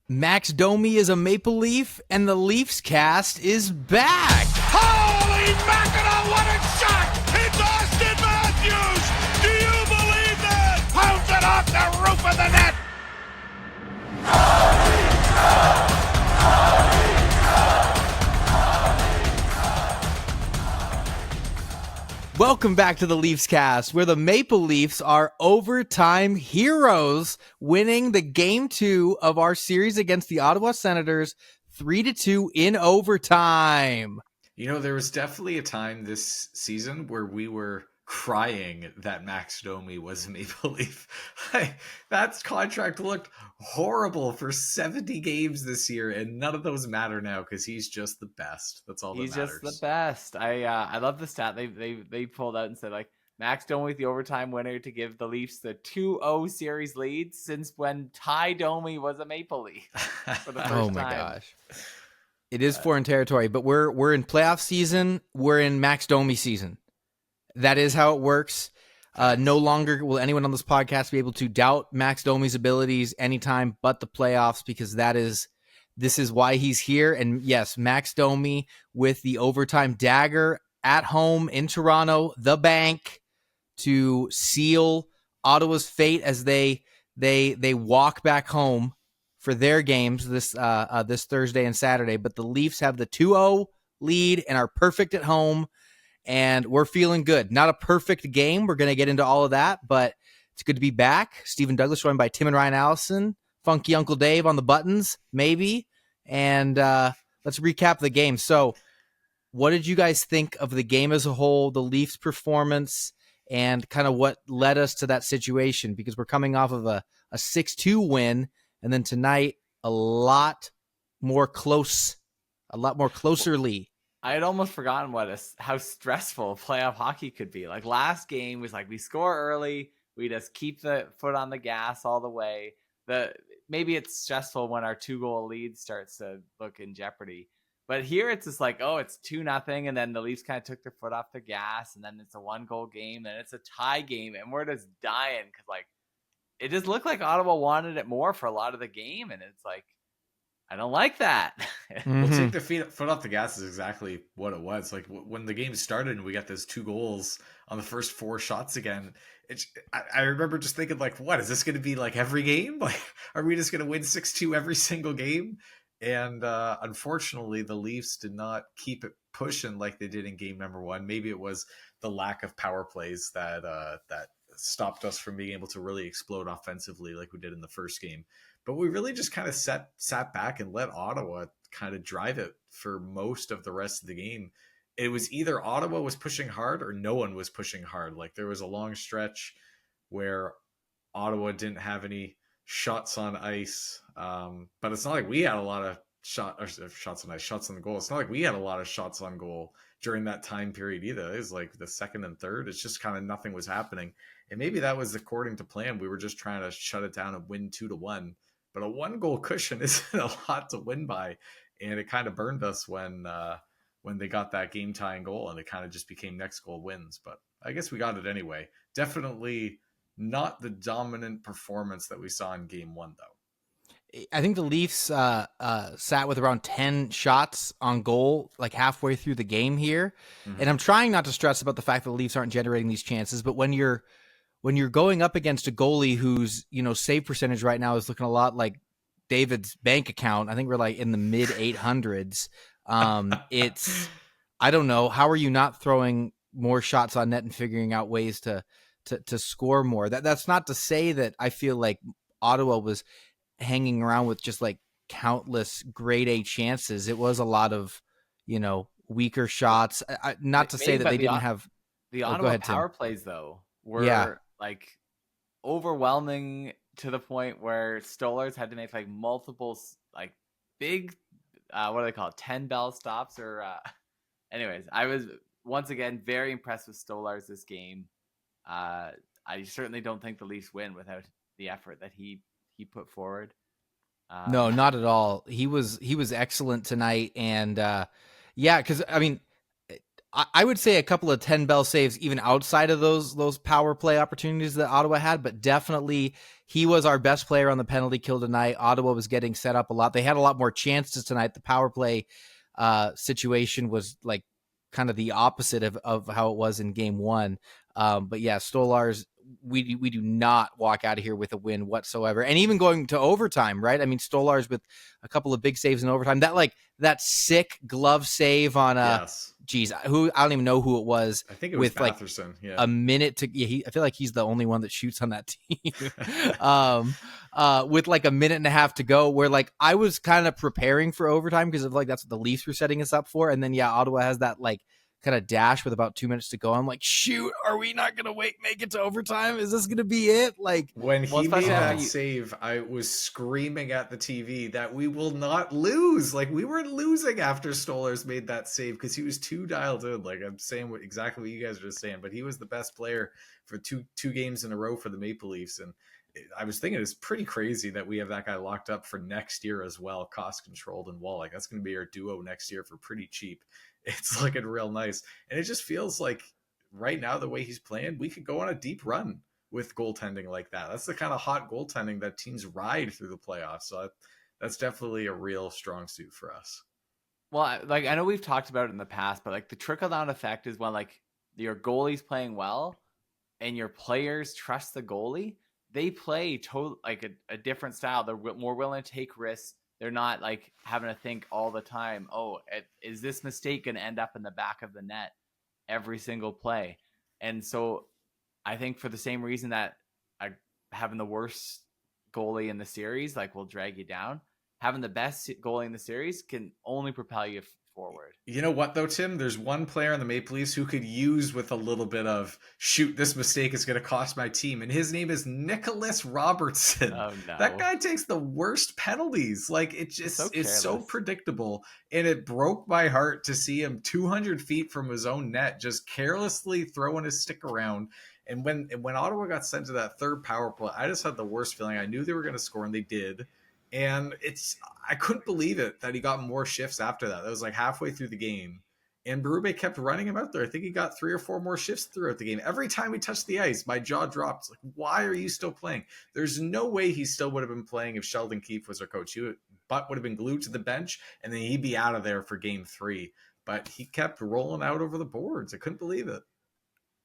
Max Domi is a Maple Leaf, and the Leafscast is back. Holy mackerel, what a shot! It's Austin Matthews! Do you believe that? Pounds it off the roof of the net! Welcome back to the Leafscast, where the Maple Leafs are overtime heroes, winning the Game 2 of our series against the Ottawa Senators 3-2 in overtime. You know, there was definitely a time this season where we were crying that Max Domi was a Maple Leaf. That contract looked horrible for 70 games this year, and none of those matter now because he's just the best. That's all that matters. He's just the best. I love the stat they pulled out and said, like, Max Domi with the overtime winner to give the Leafs the 2-0 series lead since when Ty Domi was a Maple Leaf for the first time. Oh my gosh. It is foreign territory, but we're in playoff season. We're in Max Domi season. That is how it works. No longer will anyone on this podcast be able to doubt Max Domi's abilities anytime but the playoffs, because this is why he's here. And yes, Max Domi with the overtime dagger at home in Toronto, the bank, to seal Ottawa's fate as they walk back home for their games this Thursday and Saturday. But the Leafs have the 2-0 lead and are perfect at home, and we're feeling good. Not a perfect game. We're going to get into all of that, but it's good to be back. Stephen Douglas joined by Tim and Ryan Allison, Funky Uncle Dave on the buttons, maybe. And let's recap the game. So what did you guys think of the game as a whole, the Leafs' performance, and kind of what led us to that situation? Because we're coming off of a 6-2 win, and then tonight a lot more closerly. I had almost forgotten how stressful playoff hockey could be. Like, last game was like, we score early, we just keep the foot on the gas all the way. Maybe it's stressful when our 2-goal lead starts to look in jeopardy. But here it's just like, oh, it's 2-0, and then the Leafs kind of took their foot off the gas, and then it's a 1-goal game, and it's a tie game, and we're just dying because, like, it just looked like Ottawa wanted it more for a lot of the game, and it's like, I don't like that. Well, take their foot off the gas is exactly what it was. Like, when the game started and we got those 2 goals on the first 4 shots again, I remember just thinking, like, what, is this going to be like every game? Like, are we just going to win 6-2 every single game? And unfortunately, the Leafs did not keep it pushing like they did in game number 1. Maybe it was the lack of power plays that stopped us from being able to really explode offensively like we did in the first game. But we really just kind of sat back and let Ottawa kind of drive it for most of the rest of the game. It was either Ottawa was pushing hard or no one was pushing hard. Like, there was a long stretch where Ottawa didn't have any shots on ice. But it's not like we had a lot of shots on the goal. It's not like we had a lot of shots on goal during that time period either. It was like the second and third. It's just kind of nothing was happening. And maybe that was according to plan. We were just trying to shut it down and win 2-1. But a 1-goal cushion isn't a lot to win by. And it kind of burned us when they got that game tying goal, and it kind of just became next goal wins. But I guess we got it anyway. Definitely not the dominant performance that we saw in game 1, though. I think the Leafs sat with around 10 shots on goal like halfway through the game here. Mm-hmm. And I'm trying not to stress about the fact that the Leafs aren't generating these chances, but when you're going up against a goalie whose, save percentage right now is looking a lot like David's bank account, I think we're like in the mid 800s. It's, I don't know, how are you not throwing more shots on net and figuring out ways to score more? That's not to say that I feel like Ottawa was hanging around with just like countless grade A chances. It was a lot of, weaker shots. Not to say that they didn't have the Ottawa power plays, though, were like overwhelming to the point where Stolarz had to make like multiple like big what do they call it, 10 bell stops or anyways. I was once again very impressed with Stolarz this game. I certainly don't think the Leafs win without the effort that he put forward. No, not at all. He was excellent tonight, and because I mean, I would say a couple of 10 bell saves even outside of those power play opportunities that Ottawa had, but definitely he was our best player on the penalty kill tonight. Ottawa was getting set up a lot. They had a lot more chances tonight. The power play situation was like kind of the opposite of how it was in game one. But yeah, Stolarz, we do not walk out of here with a win whatsoever. And even going to overtime, right? I mean, Stolarz with a couple of big saves in overtime. That sick glove save on Yes. geez, I don't even know who it was. I think it was with like Batherson. Yeah. a minute to. I feel like he's the only one that shoots on that team. With like a minute and a half to go, where like I was kind of preparing for overtime because of like that's what the Leafs were setting us up for, and then Ottawa has that like kind of dash with about 2 minutes to go. I'm like, shoot, are we not gonna make it to overtime? Is this gonna be it? Like when he made that save, I was screaming at the TV that we will not lose. Like we weren't losing after Stolarz made that save because he was too dialed in. Like I'm saying exactly what you guys are just saying, but he was the best player for two games in a row for the Maple Leafs. And I was thinking it's pretty crazy that we have that guy locked up for next year as well, cost controlled and Wall. Like that's going to be our duo next year for pretty cheap. It's looking real nice. And it just feels like right now, the way he's playing, we could go on a deep run with goaltending like that. That's the kind of hot goaltending that teams ride through the playoffs. So that's definitely a real strong suit for us. Well, like I know we've talked about it in the past, but like the trickle down effect is when like your goalie's playing well and your players trust the goalie, they play like a different style. They're more willing to take risks. They're not like having to think all the time, oh, is this mistake going to end up in the back of the net every single play? And so I think for the same reason that having the worst goalie in the series like will drag you down, having the best goalie in the series can only propel you forward. You know what though, Tim? There's one player on the Maple Leafs who could use with a little bit of shoot, this mistake is going to cost my team, and his name is Nicholas Robertson. Oh, no. That guy takes the worst penalties. Like it's so predictable, and it broke my heart to see him 200 feet from his own net just carelessly throwing his stick around. And when Ottawa got sent to that third power play, I just had the worst feeling. I knew they were going to score, and they did. And I couldn't believe it that he got more shifts after that. That was like halfway through the game. And Berube kept running him out there. I think he got 3 or 4 more shifts throughout the game. Every time he touched the ice, my jaw dropped. It's like, why are you still playing? There's no way he still would have been playing if Sheldon Keefe was our coach. Butt would have been glued to the bench, and then he'd be out of there for game 3. But he kept rolling out over the boards. I couldn't believe it.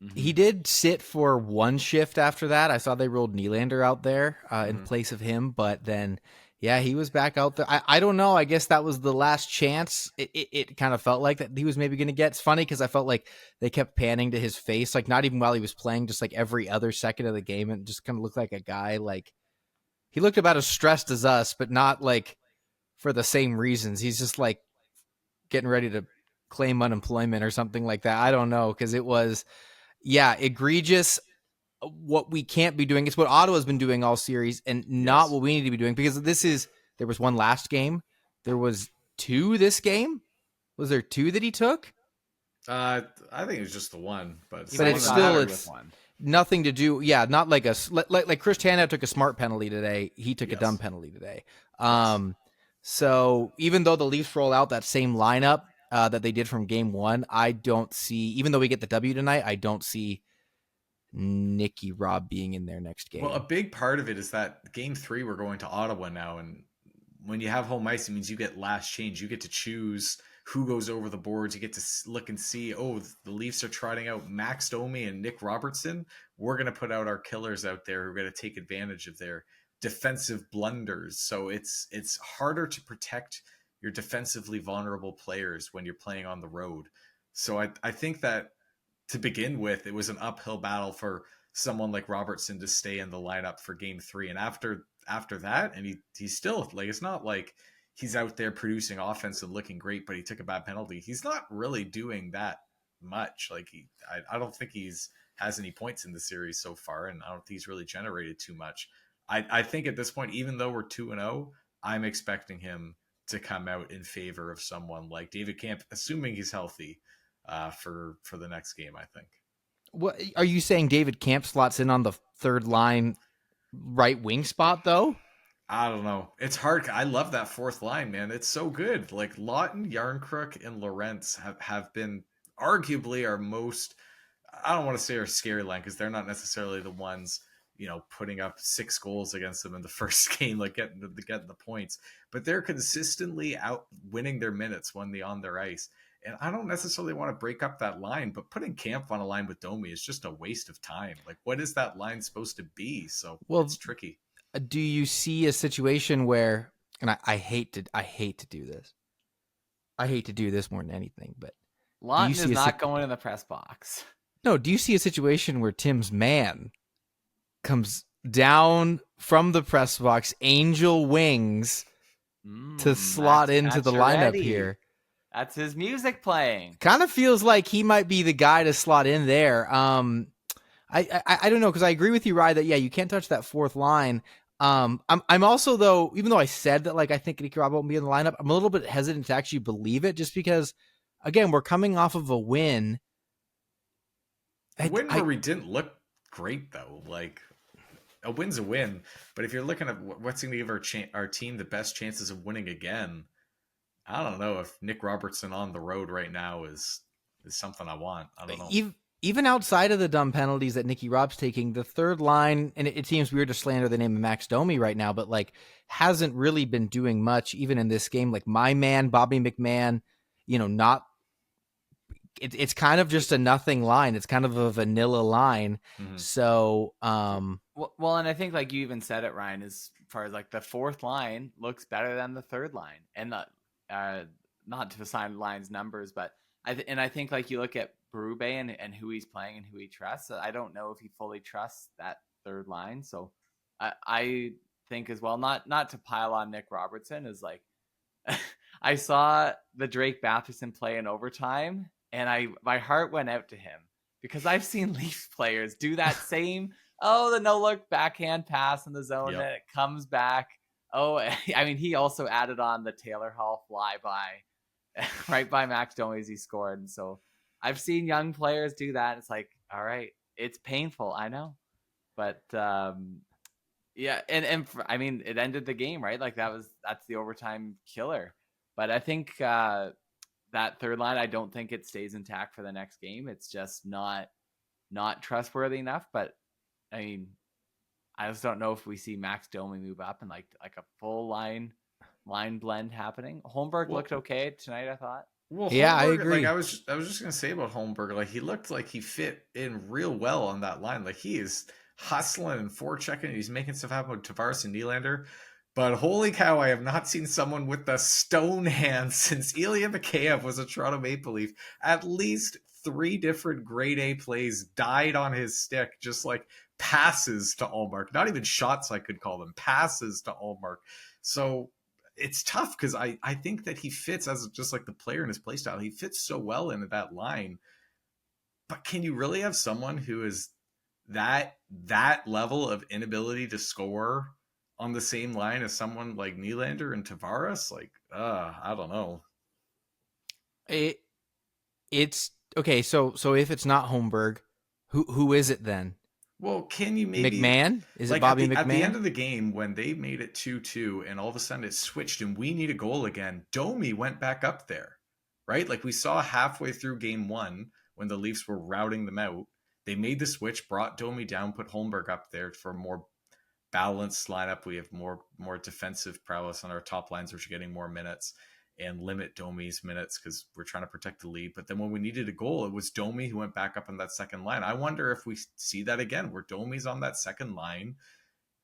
Mm-hmm. He did sit for 1 shift after that. I saw they rolled Nylander out there in place of him, but then... yeah, he was back out there. I don't know. I guess that was the last chance. It kind of felt like that he was maybe going to get. It's funny because I felt like they kept panning to his face, like not even while he was playing, just like every other second of the game, and just kind of looked like a guy. Like he looked about as stressed as us, but not like for the same reasons. He's just like getting ready to claim unemployment or something like that. I don't know, because it was, egregious. What we can't be doing. It's what Ottawa's been doing all series and not what we need to be doing, because there was 1 last game. There was 2 this game. Was there 2 that he took? I think it was just the 1, but it's still, it's nothing to do. Yeah. Not like like Chris Tanev took a smart penalty today. He took a dumb penalty today. So even though the Leafs roll out that same lineup that they did from game 1, I don't see, even though we get the W tonight, I don't see Nicky Robb being in there next game. Well, a big part of it is that game 3 we're going to Ottawa now, and when you have home ice, it means you get last change. You get to choose who goes over the boards. You get to look and see, oh, the Leafs are trotting out Max Domi and Nick Robertson. We're going to put out our killers out there who are going to take advantage of their defensive blunders. So it's harder to protect your defensively vulnerable players when you're playing on the road. So I think that to begin with, it was an uphill battle for someone like Robertson to stay in the lineup for game 3. And after that, and he's still, like, it's not like he's out there producing offense and looking great, but he took a bad penalty. He's not really doing that much. Like I don't think has any points in the series so far, and I don't think he's really generated too much. I think at this point, even though we're 2-0, I'm expecting him to come out in favor of someone like David Kampf, assuming he's healthy. For the next game, I think. What are you saying? David Kampf slots in on the third line right wing spot, though? I don't know. It's hard. I love that 4th line, man. It's so good. Like Lawton, Yarncrook, and Lorentz have been arguably our most, I don't want to say our scary line because they're not necessarily the ones, putting up 6 goals against them in the first game, like getting the points, but they're consistently out winning their minutes when they're on their ice. And I don't necessarily want to break up that line, but putting Camp on a line with Domi is just a waste of time. Like, what is that line supposed to be? So it's tricky. Do you see a situation where, and I hate to do this. I hate to do this more than anything, but Lawton is not going in the press box. No, do you see a situation where Tim's man comes down from the press box, angel wings, to slot into the lineup here? That's his music playing. Kind of feels like he might be the guy to slot in there. I don't know, because I agree with you, Rye, that you can't touch that fourth line. I'm also, though, even though I said that, like, I think Nicky Robb won't be in the lineup, I'm a little bit hesitant to actually believe it, just because, again, we're coming off of a win. Where we didn't look great, though. Like, a win's a win, but if you're looking at what's going to give our team the best chances of winning again, I don't know if Nick Robertson on the road right now is something I want. I don't know. Even outside of the dumb penalties that Nicky Robb's taking, the third line, and it seems weird to slander the name of Max Domi right now, but like hasn't really been doing much even in this game. Like my man, Bobby McMahon, it's kind of just a nothing line. It's kind of a vanilla line. Mm-hmm. So, well, and I think like you even said it, Ryan, as far as like the fourth line looks better than the third line, and not to assign lines numbers, but I think like you look at Berube and who he's playing and who he trusts. I don't know if he fully trusts that third line. So I think as well, not to pile on Nick Robertson, is like I saw the Drake Batherson play in overtime, and my heart went out to him because I've seen Leafs players do that same the no look backhand pass in the zone, and it comes back. Oh, I mean, he also added on the Taylor Hall flyby right by Max Domi as he scored. And so I've seen young players do that. It's like, all right, it's painful, I know, but yeah, and I mean, it ended the game, right? Like that's the overtime killer. But I think that third line, I don't think it stays intact for the next game. It's just not trustworthy enough. But I mean, I just don't know if we see Max Domi move up and like a full line blend happening. Holmberg looked okay tonight, I thought. Well, yeah, Holmberg, I agree. Like I was just gonna say about Holmberg, like he looked like he fit in real well on that line. Like he is hustling and forechecking. He's making stuff happen with Tavares and Nylander. But holy cow, I have not seen someone with the stone hand since Ilya Mikheyev was a Toronto Maple Leaf. At least 3 different grade A plays died on his stick, just like passes to Ullmark. Not even shots, I could call them. Passes to Ullmark. So it's tough because I think that he fits as just like the player in his play style. He fits so well into that line. But can you really have someone who is that level of inability to score on the same line as someone like Nylander and Tavares? Like, I don't know. It's okay. So if it's not Holmberg, who is it then? Well, can you maybe McMahon? Is it Bobby McMahon? At the end of the game, when they made it 2-2 and all of a sudden it switched and we need a goal again, Domi went back up there, right? Like we saw halfway through game 1 when the Leafs were routing them out, they made the switch, brought Domi down, put Holmberg up there for a more balanced lineup. We have more defensive prowess on our top lines, which are getting more minutes, and limit Domi's minutes because we're trying to protect the lead. But then when we needed a goal, it was Domi who went back up on that second line. I wonder if we see that again, where Domi's on that second line,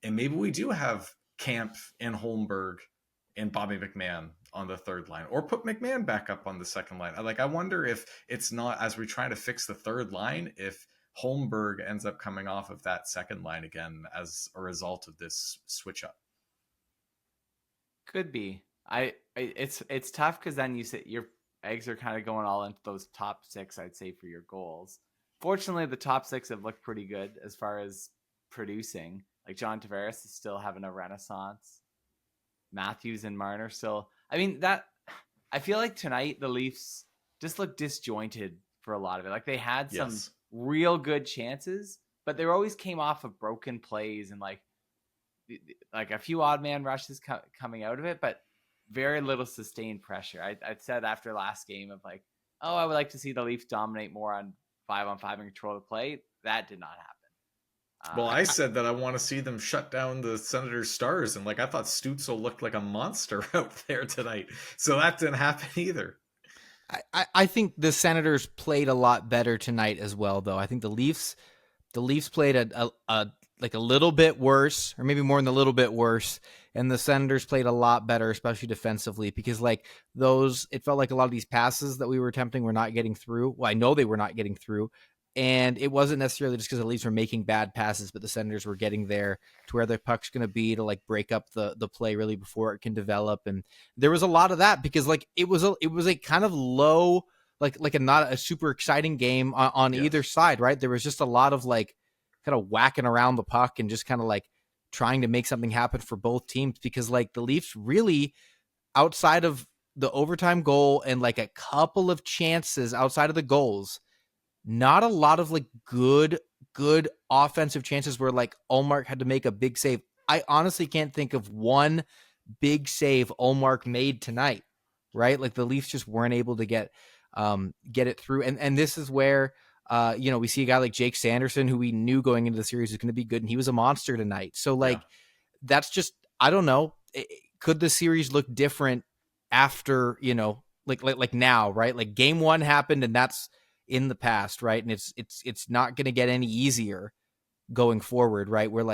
and maybe we do have Camp and Holmberg and Bobby McMahon on the third line, or put McMahon back up on the second line. Like, I wonder if it's not, as we're trying to fix the third line, if Holmberg ends up coming off of that second line again as a result of this switch up. Could be. It's tough because then you say your eggs are kind of going all into those top 6, I'd say, for your goals. Fortunately, the top 6 have looked pretty good as far as producing. Like John Tavares is still having a renaissance. Matthews and Marner still. I mean, I feel like tonight the Leafs just looked disjointed for a lot of it. Like they had some real good chances, but they always came off of broken plays and like a few odd man rushes coming out of it, but very little sustained pressure. I said after last game of like, oh, I would like to see the Leafs dominate more on 5-on-5 and control the play. That did not happen. Well, I said that I want to see them shut down the Senators' stars, and like I thought Stützle looked like a monster out there tonight, so that didn't happen either. I think the Senators played a lot better tonight as well, though. I think the Leafs played a little bit worse, or maybe more than a little bit worse, and the Senators played a lot better, especially defensively, because it felt like a lot of these passes that we were attempting were not getting through. Well, I know they were not getting through, and it wasn't necessarily just because the Leafs were making bad passes, but the Senators were getting there to where the puck's going to be to break up the play really before it can develop. And there was a lot of that because it was a kind of low, not a super exciting game on either side, right? There was just a lot of kind of whacking around the puck and just kind of trying to make something happen for both teams, because the Leafs really, outside of the overtime goal and a couple of chances outside of the goals, not a lot of good offensive chances where Ullmark had to make a big save. I honestly can't think of one big save Ullmark made tonight, right? The Leafs just weren't able to get it through. And this is where, we see a guy like Jake Sanderson, who we knew going into the series was going to be good, and he was a monster tonight. So that's just, I don't know. Could the series look different after, now, right? Game one happened and that's in the past, right? And it's not going to get any easier going forward, right? Where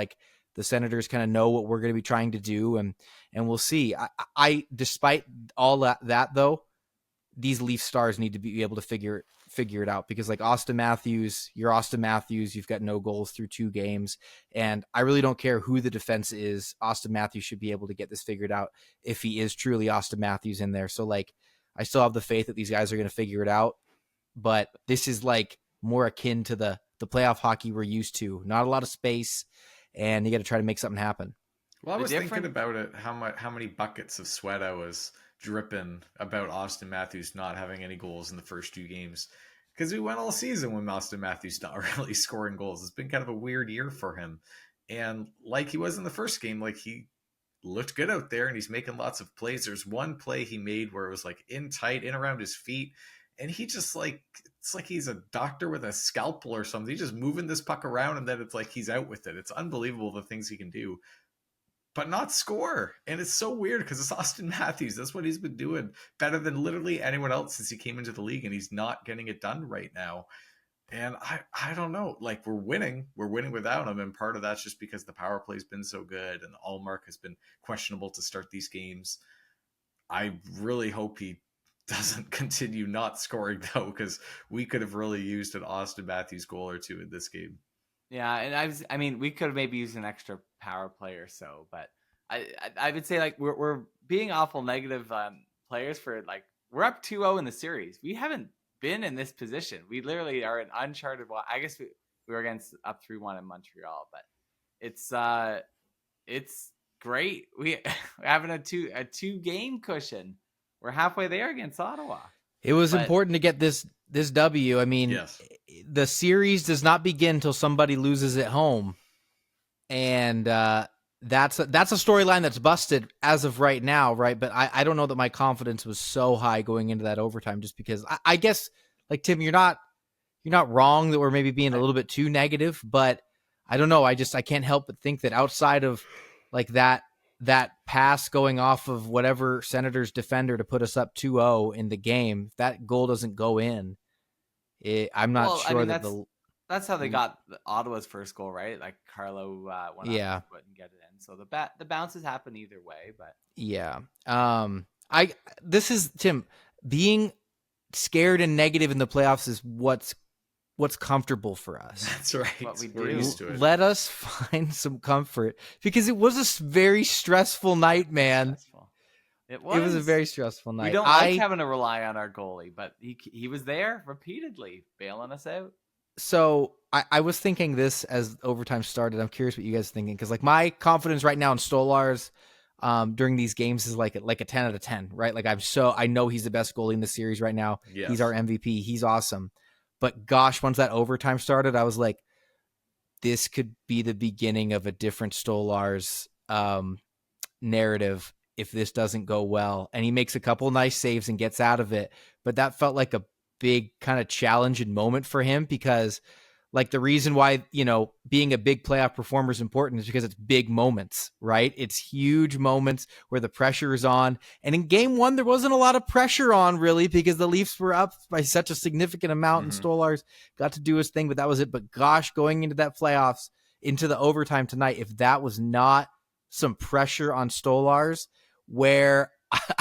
the Senators kind of know what we're going to be trying to do, and we'll see. I despite all that though, these Leaf stars need to be able to figure it out, because Auston Matthews, you've got no goals through 2 games, and I really don't care who the defense is. Auston Matthews should be able to get this figured out if he is truly Auston Matthews in there. So I still have the faith that these guys are going to figure it out, but this is more akin to the playoff hockey we're used to. Not a lot of space, and you got to try to make something happen. Well, I was thinking about it, how many buckets of sweat I was dripping about Auston Matthews not having any goals in the first 2 games, because we went all season when Auston Matthews not really scoring goals. It's been kind of a weird year for him, and he was in the first game, he looked good out there and he's making lots of plays. There's one play he made where it was in tight, in around his feet, and he just it's he's a doctor with a scalpel or something. He's just moving this puck around, and then it's he's out with it. It's unbelievable the things he can do, but not score. And it's so weird because it's Auston Matthews. That's what he's been doing better than literally anyone else since he came into the league, and he's not getting it done right now. And I don't know, we're winning without him. And part of that's just because the power play's been so good and Ullmark has been questionable to start these games. I really hope he doesn't continue not scoring though, because we could have really used an Auston Matthews goal or 2 in this game. Yeah, and we could have maybe used an extra power play or so, but I would say we're being awful negative players for we're up 2-0 in the series. We haven't been in this position. We literally are in uncharted. Well, I guess we were against up 3-1 in Montreal, but it's great. We're having a 2 game cushion. We're halfway there against Ottawa. It was important to get this W. I mean, yes. The series does not begin until somebody loses at home, and that's a storyline that's busted as of right now, right? But I don't know that my confidence was so high going into that overtime, just because I guess Tim, you're not wrong that we're maybe being a little bit too negative, but I don't know. I can't help but think that outside of that pass going off of whatever Senators defender to put us up 2-0 in the game, if that goal doesn't go in, I'm not sure that's how they got Ottawa's first goal, right? Carlo went up and get it in. So the bounces happen either way, but yeah. This is Tim, being scared and negative in the playoffs is what's comfortable for us. That's right. What we We're do. used to it. Let us find some comfort, because it was a very stressful night, man. It was. It was a very stressful night. We don't like having to rely on our goalie, but he was there repeatedly bailing us out. So I was thinking this as overtime started. I'm curious what you guys are thinking, because my confidence right now in Stolarz during these games is like a 10 out of 10, right? I know he's the best goalie in the series right now. Yes. He's our MVP. He's awesome. But gosh, once that overtime started, I was like, this could be the beginning of a different Stolarz narrative if this doesn't go well. And he makes a couple nice saves and gets out of it. But that felt like a big kind of challenge and moment for him, because like the reason why, being a big playoff performer is important is because it's big moments, right? It's huge moments where the pressure is on. And in game one, there wasn't a lot of pressure on really because the Leafs were up by such a significant amount and Stolarz got to do his thing, but that was it. But gosh, going into that playoffs, into the overtime tonight, if that was not some pressure on Stolarz, where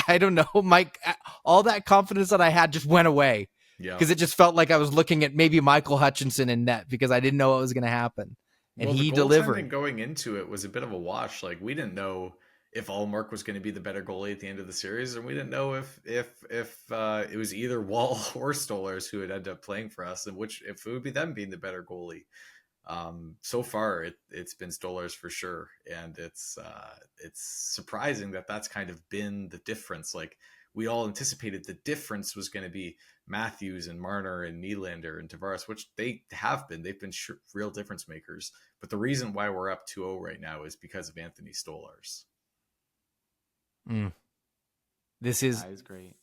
I don't know, Mike, all that confidence that I had just went away. Yeah. Because it just felt like I was looking at maybe Michael Hutchinson in net because I didn't know what was going to happen. And he delivered. Going into it was a bit of a wash. Like, we didn't know if Allmark was going to be the better goalie at the end of the series, and we didn't know if it was either Wall or Stolarz who would end up playing for us, and if it would be them being the better goalie. So far it's been Stolarz for sure, and it's surprising that that's kind of been the difference. Like, we all anticipated the difference was going to be Matthews and Marner and Nylander and Tavares, which they have been. They've been real difference makers. But the reason why we're up 2-0 right now is because of Anthony Stolarz. This is great.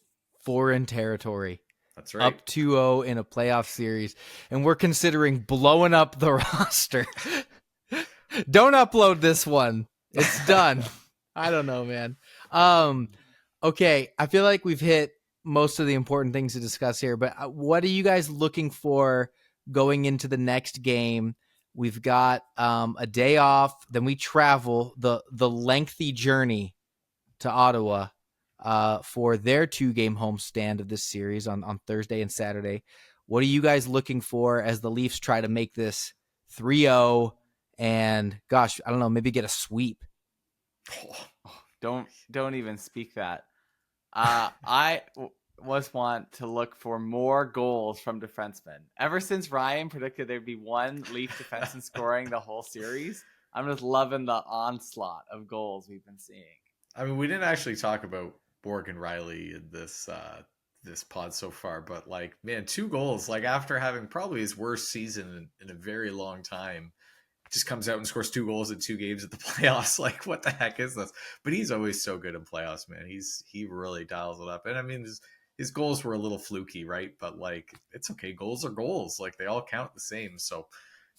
Foreign territory. That's right. Up 2-0 in a playoff series, and we're considering blowing up the roster. Don't upload this one. It's done. I don't know, man. Okay, I feel like we've hit most of the important things to discuss here, but what are you guys looking for going into the next game? We've got a day off, then we travel the lengthy journey to Ottawa for their 2-game homestand of this series on Thursday and Saturday. What are you guys looking for as the Leafs try to make this 3-0 and, gosh, I don't know, maybe get a sweep? Don't even speak that. I want to look for more goals from defensemen. Ever since Ryan predicted there'd be one Leaf defenseman scoring the whole series, I'm just loving the onslaught of goals we've been seeing. I mean, we didn't actually talk about Morgan Riley in this pod so far, but like, man, 2 goals, like after having probably his worst season in a very long time, just comes out and scores 2 goals in 2 games at the playoffs. Like, what the heck is this? But he's always so good in playoffs, man. He really dials it up. And I mean, his goals were a little fluky, right? But like, it's okay. Goals are goals. Like, they all count the same. So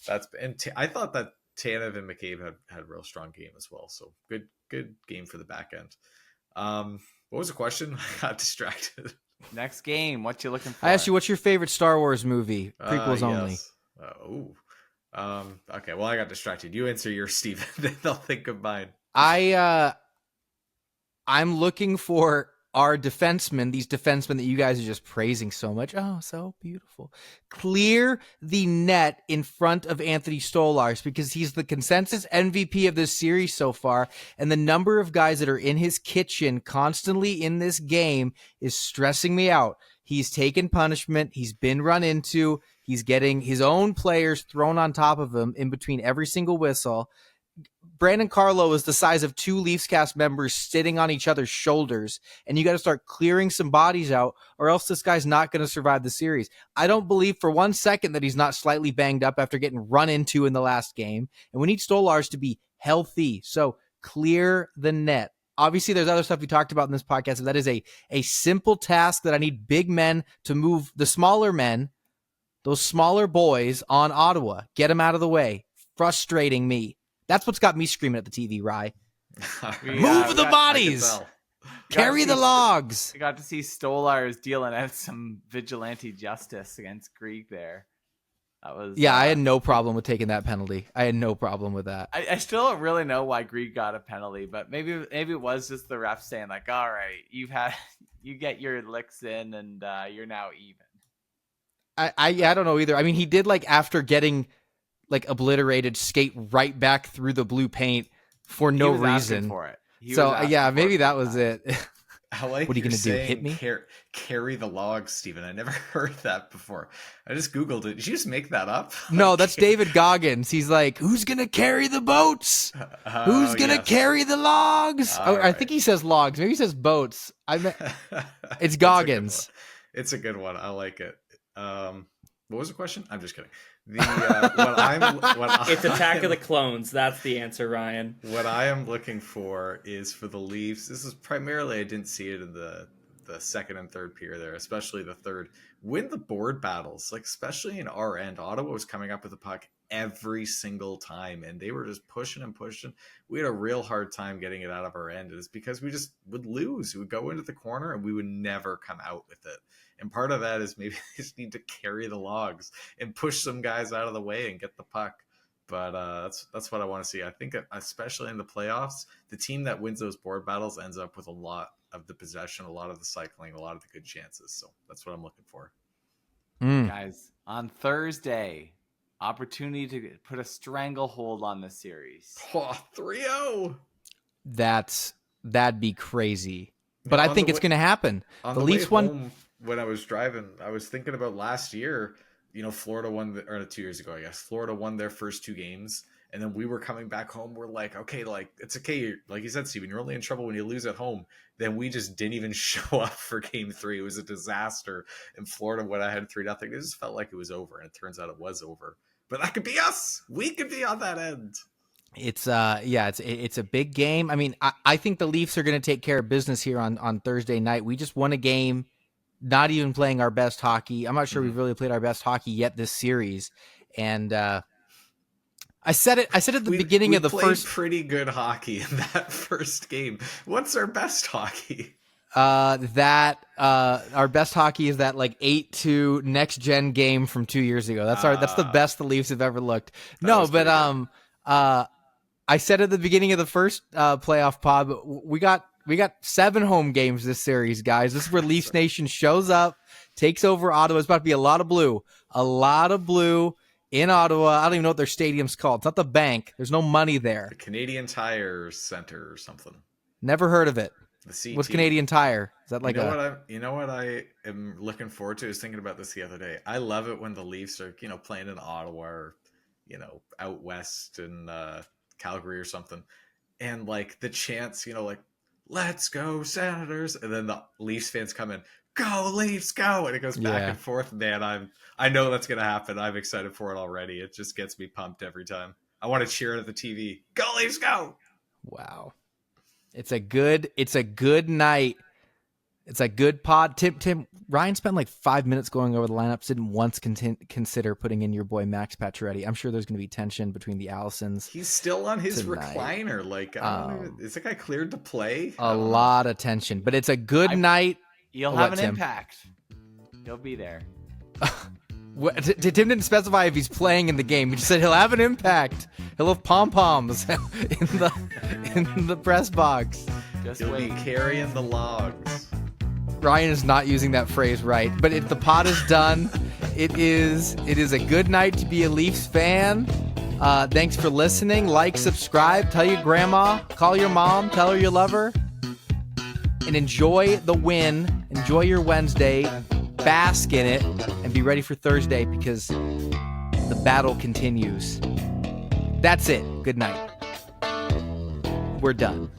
I thought that Tanev and McCabe had a real strong game as well. So good game for the back end. What was the question? I got distracted. Next game, what you looking for? I asked you, what's your favorite Star Wars movie? Prequels only. Yes. Okay, well, I got distracted. You answer yours, Steven, then I'll think of mine. I'm looking for our defensemen, these defensemen that you guys are just praising so much. Oh, so beautiful. Clear the net in front of Anthony Stolarz because he's the consensus MVP of this series so far. And the number of guys that are in his kitchen constantly in this game is stressing me out. He's taken punishment. He's been run into. He's getting his own players thrown on top of him in between every single whistle. Brandon Carlo is the size of 2 Leafscast members sitting on each other's shoulders, and you got to start clearing some bodies out, or else this guy's not going to survive the series. I don't believe for 1 second that he's not slightly banged up after getting run into in the last game, and we need Stolarz to be healthy. So clear the net. Obviously, there's other stuff we talked about in this podcast, and that is a simple task that I need big men to move the smaller men, those smaller boys, on Ottawa. Get them out of the way. Frustrating me. That's what's got me screaming at the TV, Rye. Move the bodies. Carry the logs. I got to see Stolarz dealing out some vigilante justice against Grieg there. That was I had no problem with taking that penalty. I had no problem with that. I still don't really know why Grieg got a penalty, but maybe it was just the ref saying like, all right, you get your licks in and you're now even. I don't know either. I mean, he did, like, after getting like obliterated, skate right back through the blue paint for no reason. For it. Maybe that was it. I like what are you going to do? Hit me? Carry the logs, Steven. I never heard that before. I just Googled it. Did you just make that up? No, that's David Goggins. He's like, who's going to carry the boats? Who's going to carry the logs? I think he says logs. Maybe he says boats. It's Goggins. It's a good one. I like it. What was the question? I'm just kidding. It's Attack of the Clones. That's the answer, Ryan. What I am looking for is for the Leafs. This is primarily, I didn't see it in the the second and third period there, especially the third. Win the board battles, like especially in our end. Ottawa was coming up with the puck every single time, and they were just pushing and pushing. We had a real hard time getting it out of our end. It's because we just would lose. We would go into the corner and we would never come out with it. And part of that is maybe they just need to carry the logs and push some guys out of the way and get the puck. But that's what I want to see. I think especially in the playoffs, the team that wins those board battles ends up with a lot of the possession, a lot of the cycling, a lot of the good chances. So that's what I'm looking for. Guys, on Thursday, opportunity to put a stranglehold on the series. Oh, 3-0. That'd be crazy. But I think it's going to happen. On the the Leafs way won. home, when I was driving, I was thinking about last year. Florida won, or 2 years ago, I guess. Florida won their first 2 games. And then we were coming back home. We're like, okay, like, it's okay. Like you said, Steven, you're only in trouble when you lose at home. Then we just didn't even show up for game 3. It was a disaster. In Florida, when I had 3-0, it just felt like it was over. And it turns out it was over. But that could be us. We could be on that end. It's a big game. I mean, I think the Leafs are going to take care of business here on Thursday night. We just won a game, not even playing our best hockey. I'm not sure we've really played our best hockey yet this series. And I said it at the beginning of the first. Pretty good hockey in that first game. What's our best hockey? Our best hockey is that like 8-2 next gen game from 2 years ago. That's the best the Leafs have ever looked. I said at the beginning of the first playoff pod, we got 7 home games this series, guys. This is where Leafs Nation shows up, takes over Ottawa. It's about to be a lot of blue in Ottawa. I don't even know what their stadium's called. It's not the Bank. There's no money there. The Canadian Tire Center or something. Never heard of it. The CT. What's Canadian Tire? Is that like you know what I am looking forward to? I was thinking about this the other day. I love it when the Leafs are, playing in Ottawa or, out west in Calgary or something. And like the chants, like, let's go Senators. And then the Leafs fans come in, go Leafs, go. And it goes back and forth. Man, I know that's going to happen. I'm excited for it already. It just gets me pumped every time. I want to cheer it at the TV. Go Leafs, go. Wow. It's a good night. It's a good pod. Tim, Ryan spent like 5 minutes going over the lineups. Didn't once consider putting in your boy Max Pacioretty. I'm sure there's going to be tension between the Allisons. He's still on his tonight. recliner. Like, is the guy cleared to play? A lot of tension, but it's a good night. You'll have an impact. He'll be there. Tim didn't specify if he's playing in the game. He just said he'll have an impact. He'll have pom-poms in the press box. He'll be carrying the logs. Ryan is not using that phrase right, but the pod is done. It is a good night to be a Leafs fan. Thanks for listening. Like, subscribe, tell your grandma, call your mom, tell her you love her, and enjoy the win. Enjoy your Wednesday, bask in it, and be ready for Thursday because the battle continues. That's it. Good night. We're done.